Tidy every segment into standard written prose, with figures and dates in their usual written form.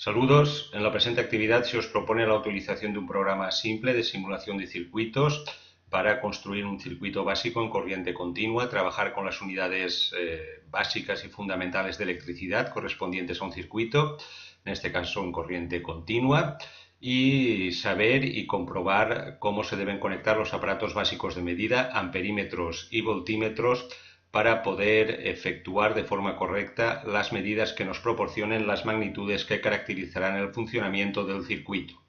Saludos. En la presente actividad se os propone la utilización de un programa simple de simulación de circuitos para construir un circuito básico en corriente continua, trabajar con las unidades básicas y fundamentales de electricidad correspondientes a un circuito, en este caso en corriente continua, y saber y comprobar cómo se deben conectar los aparatos básicos de medida, amperímetros y voltímetros, para poder efectuar de forma correcta las medidas que nos proporcionen las magnitudes que caracterizarán el funcionamiento del circuito.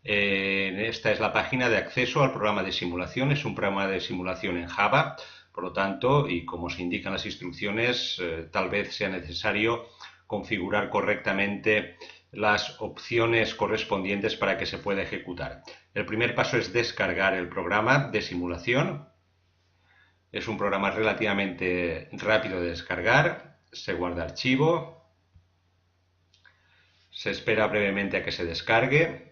Esta es la página de acceso al programa de simulación. Es un programa de simulación en Java, por lo tanto, y como se indican las instrucciones, tal vez sea necesario configurar correctamente las opciones correspondientes para que se pueda ejecutar. El primer paso es descargar el programa de simulación. Es un programa relativamente rápido de descargar, se guarda archivo, se espera brevemente a que se descargue.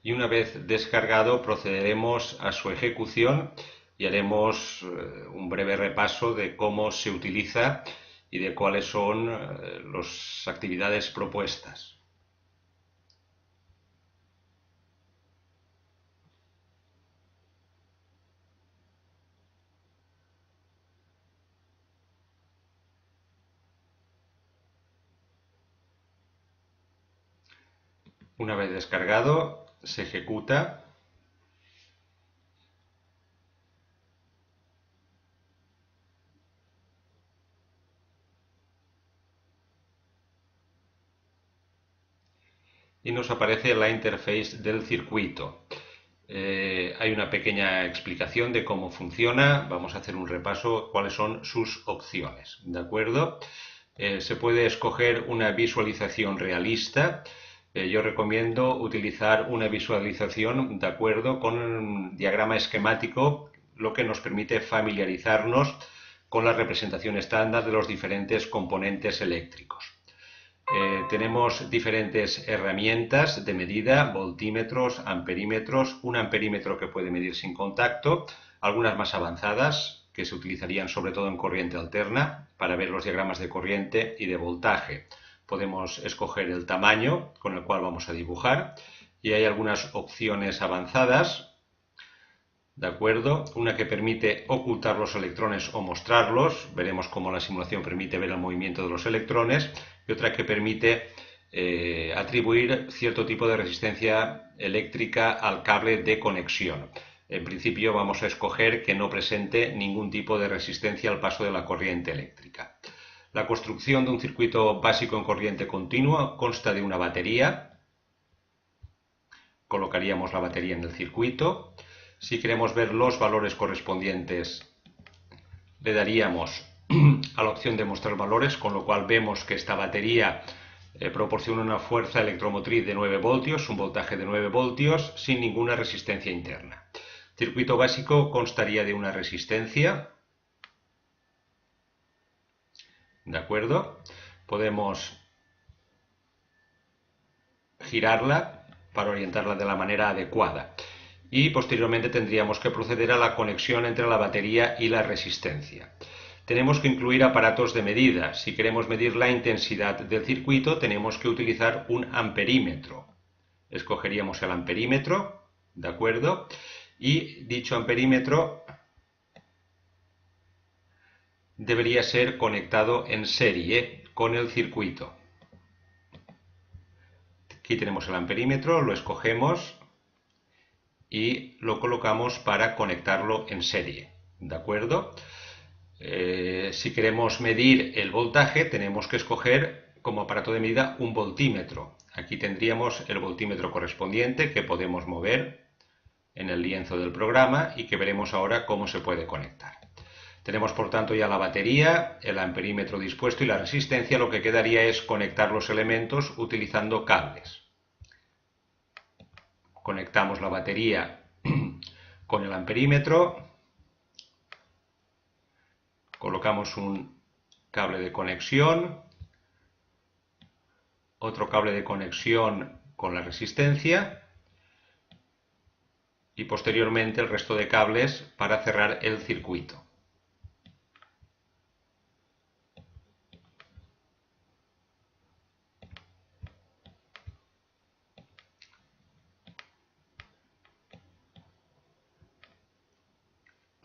Y una vez descargado procederemos a su ejecución y haremos un breve repaso de cómo se utiliza y de cuáles son las actividades propuestas. Una vez descargado, se ejecuta. Y nos aparece la interface del circuito. Hay una pequeña explicación de cómo funciona. Vamos a hacer un repaso cuáles son sus opciones. ¿De acuerdo? Se puede escoger una visualización realista. Yo recomiendo utilizar una visualización de acuerdo con un diagrama esquemático, lo que nos permite familiarizarnos con la representación estándar de los diferentes componentes eléctricos. Tenemos diferentes herramientas de medida, voltímetros, amperímetros, un amperímetro que puede medir sin contacto, algunas más avanzadas que se utilizarían sobre todo en corriente alterna para ver los diagramas de corriente y de voltaje. Podemos escoger el tamaño con el cual vamos a dibujar y hay algunas opciones avanzadas. ¿De acuerdo? Una que permite ocultar los electrones o mostrarlos, veremos cómo la simulación permite ver el movimiento de los electrones, y otra que permite atribuir cierto tipo de resistencia eléctrica al cable de conexión. En principio vamos a escoger que no presente ningún tipo de resistencia al paso de la corriente eléctrica. La construcción de un circuito básico en corriente continua consta de una batería. Colocaríamos la batería en el circuito. Si queremos ver los valores correspondientes, le daríamos a la opción de mostrar valores, con lo cual vemos que esta batería proporciona una fuerza electromotriz de 9 voltios, un voltaje de 9 voltios, sin ninguna resistencia interna. El circuito básico constaría de una resistencia. ¿De acuerdo? Podemos girarla para orientarla de la manera adecuada. Y posteriormente tendríamos que proceder a la conexión entre la batería y la resistencia. Tenemos que incluir aparatos de medida. Si queremos medir la intensidad del circuito, tenemos que utilizar un amperímetro. Escogeríamos el amperímetro, ¿de acuerdo? Y dicho amperímetro debería ser conectado en serie con el circuito. Aquí tenemos el amperímetro, lo escogemos y lo colocamos para conectarlo en serie, ¿de acuerdo? Si queremos medir el voltaje, tenemos que escoger como aparato de medida un voltímetro. Aquí tendríamos el voltímetro correspondiente que podemos mover en el lienzo del programa y que veremos ahora cómo se puede conectar. Tenemos por tanto ya la batería, el amperímetro dispuesto y la resistencia. Lo que quedaría es conectar los elementos utilizando cables. Conectamos la batería con el amperímetro, colocamos un cable de conexión, otro cable de conexión con la resistencia y posteriormente el resto de cables para cerrar el circuito.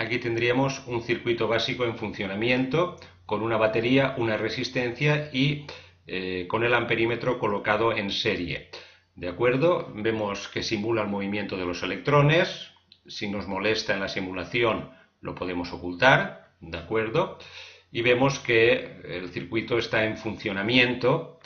aquí tendríamos un circuito básico en funcionamiento con una batería, una resistencia y con el amperímetro colocado en serie. ¿De acuerdo? Vemos que simula el movimiento de los electrones. Si nos molesta en la simulación, lo podemos ocultar. ¿De acuerdo? Y vemos que el circuito está en funcionamiento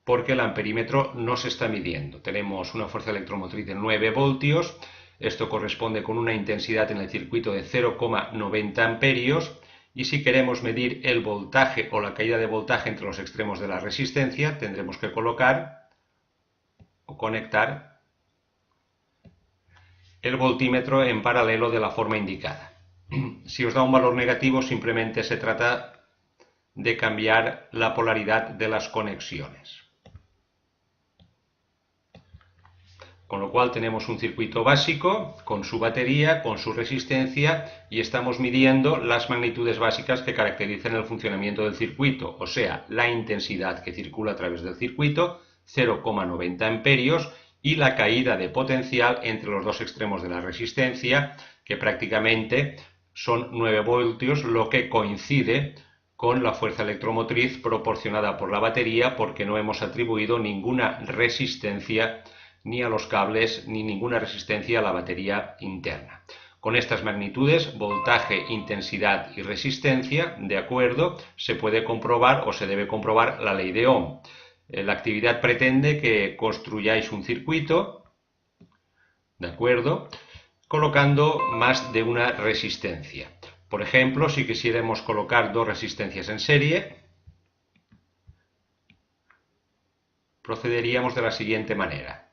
porque el amperímetro no se está midiendo. Tenemos una fuerza electromotriz de 9 voltios. Esto corresponde con una intensidad en el circuito de 0,90 amperios. Y si queremos medir el voltaje o la caída de voltaje entre los extremos de la resistencia, tendremos que colocar o conectar el voltímetro en paralelo de la forma indicada. Si os da un valor negativo, simplemente se trata de cambiar la polaridad de las conexiones. Con lo cual tenemos un circuito básico con su batería, con su resistencia y estamos midiendo las magnitudes básicas que caracterizan el funcionamiento del circuito, o sea, la intensidad que circula a través del circuito, 0,90 amperios, y la caída de potencial entre los dos extremos de la resistencia, que prácticamente son 9 voltios, lo que coincide con la fuerza electromotriz proporcionada por la batería porque no hemos atribuido ninguna resistencia ni a los cables ni ninguna resistencia a la batería interna. Con estas magnitudes, voltaje, intensidad y resistencia, de acuerdo, se puede comprobar o se debe comprobar la ley de Ohm. La actividad pretende que construyáis un circuito, de acuerdo, colocando más de una resistencia. Por ejemplo, si quisiéramos colocar dos resistencias en serie, procederíamos de la siguiente manera.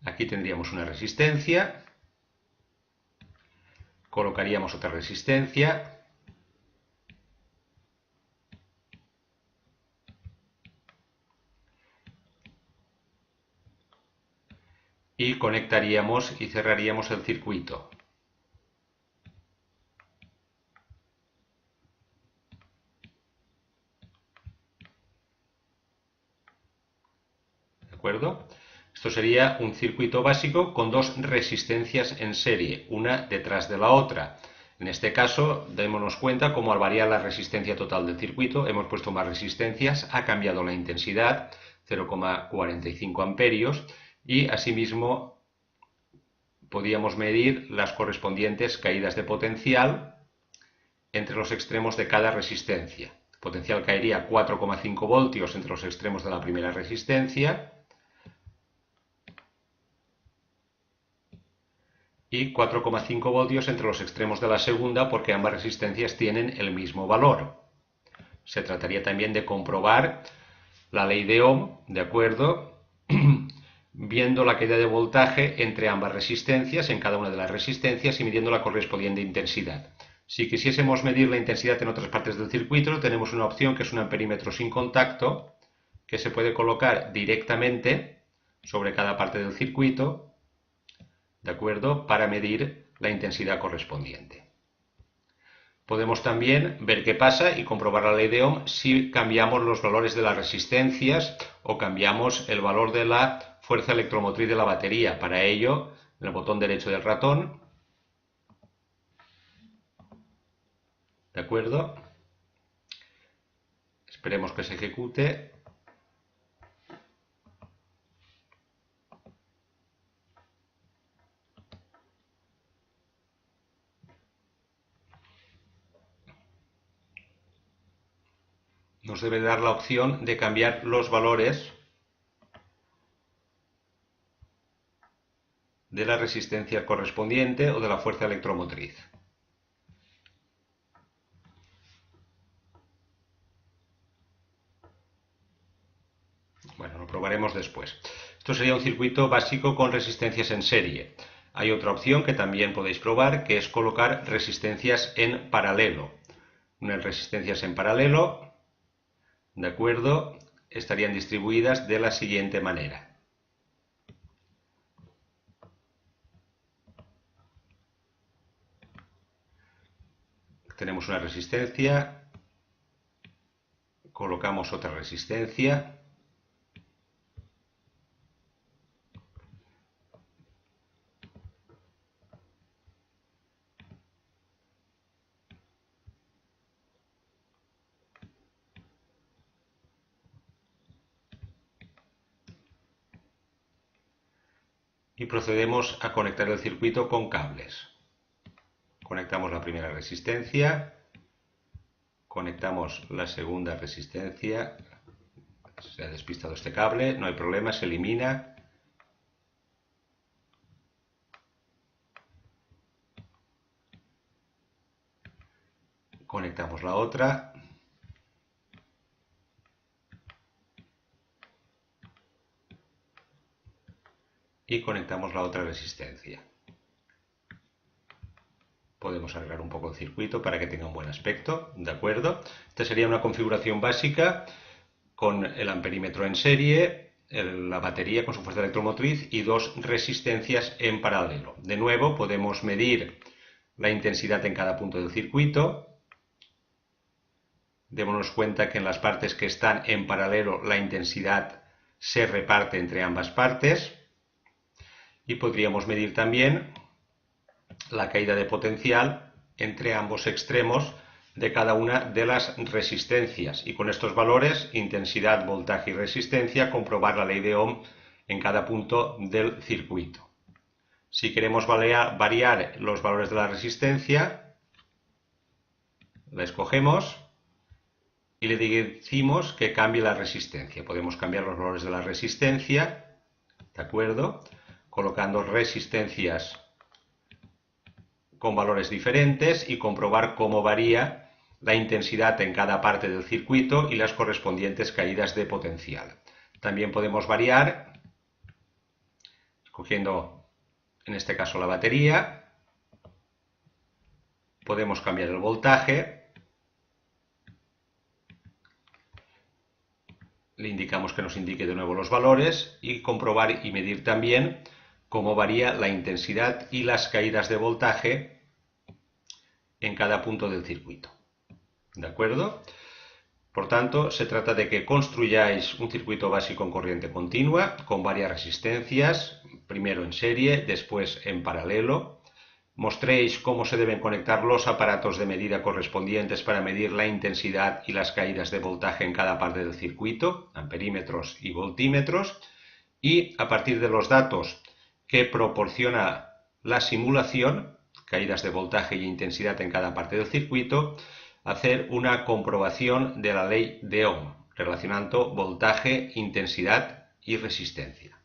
Aquí tendríamos una resistencia, colocaríamos otra resistencia, y conectaríamos y cerraríamos el circuito. ¿De acuerdo? Esto sería un circuito básico con dos resistencias en serie, una detrás de la otra. En este caso, démonos cuenta cómo al variar la resistencia total del circuito, hemos puesto más resistencias, ha cambiado la intensidad, 0,45 amperios, y asimismo podíamos medir las correspondientes caídas de potencial entre los extremos de cada resistencia. El potencial caería 4,5 voltios entre los extremos de la primera resistencia y 4,5 voltios entre los extremos de la segunda porque ambas resistencias tienen el mismo valor. Se trataría también de comprobar la ley de Ohm, ¿de acuerdo? Viendo la caída de voltaje entre ambas resistencias, en cada una de las resistencias, y midiendo la correspondiente intensidad. Si quisiésemos medir la intensidad en otras partes del circuito, tenemos una opción que es un amperímetro sin contacto, que se puede colocar directamente sobre cada parte del circuito, ¿de acuerdo?, para medir la intensidad correspondiente. Podemos también ver qué pasa y comprobar la ley de Ohm si cambiamos los valores de las resistencias o cambiamos el valor de la fuerza electromotriz de la batería. Para ello, en el botón derecho del ratón, ¿de acuerdo? Esperemos que se ejecute. Nos debe dar la opción de cambiar los valores de la resistencia correspondiente o de la fuerza electromotriz. Bueno, lo probaremos después. Esto sería un circuito básico con resistencias en serie. Hay otra opción que también podéis probar, que es colocar resistencias en paralelo. Unas resistencias en paralelo, ¿de acuerdo?, estarían distribuidas de la siguiente manera. Tenemos una resistencia, colocamos otra resistencia, y procedemos a conectar el circuito con cables. Conectamos la primera resistencia, conectamos la segunda resistencia, se ha despistado este cable, no hay problema, se elimina. Conectamos la otra. Y conectamos la otra resistencia. Podemos alargar un poco el circuito para que tenga un buen aspecto, ¿de acuerdo? Esta sería una configuración básica con el amperímetro en serie, la batería con su fuerza electromotriz y dos resistencias en paralelo. De nuevo, podemos medir la intensidad en cada punto del circuito. Démonos cuenta que en las partes que están en paralelo la intensidad se reparte entre ambas partes. Y podríamos medir también la caída de potencial entre ambos extremos de cada una de las resistencias. Y con estos valores, intensidad, voltaje y resistencia, comprobar la ley de Ohm en cada punto del circuito. Si queremos variar los valores de la resistencia, la escogemos y le decimos que cambie la resistencia. Podemos cambiar los valores de la resistencia, ¿de acuerdo?, colocando resistencias con valores diferentes y comprobar cómo varía la intensidad en cada parte del circuito y las correspondientes caídas de potencial. También podemos variar, escogiendo en este caso la batería, podemos cambiar el voltaje, le indicamos que nos indique de nuevo los valores y comprobar y medir también cómo varía la intensidad y las caídas de voltaje en cada punto del circuito. ¿De acuerdo? Por tanto, se trata de que construyáis un circuito básico en corriente continua con varias resistencias, primero en serie, después en paralelo. Mostréis cómo se deben conectar los aparatos de medida correspondientes para medir la intensidad y las caídas de voltaje en cada parte del circuito, amperímetros y voltímetros, y a partir de los datos que proporciona la simulación, caídas de voltaje y intensidad en cada parte del circuito, hacer una comprobación de la ley de Ohm, relacionando voltaje, intensidad y resistencia.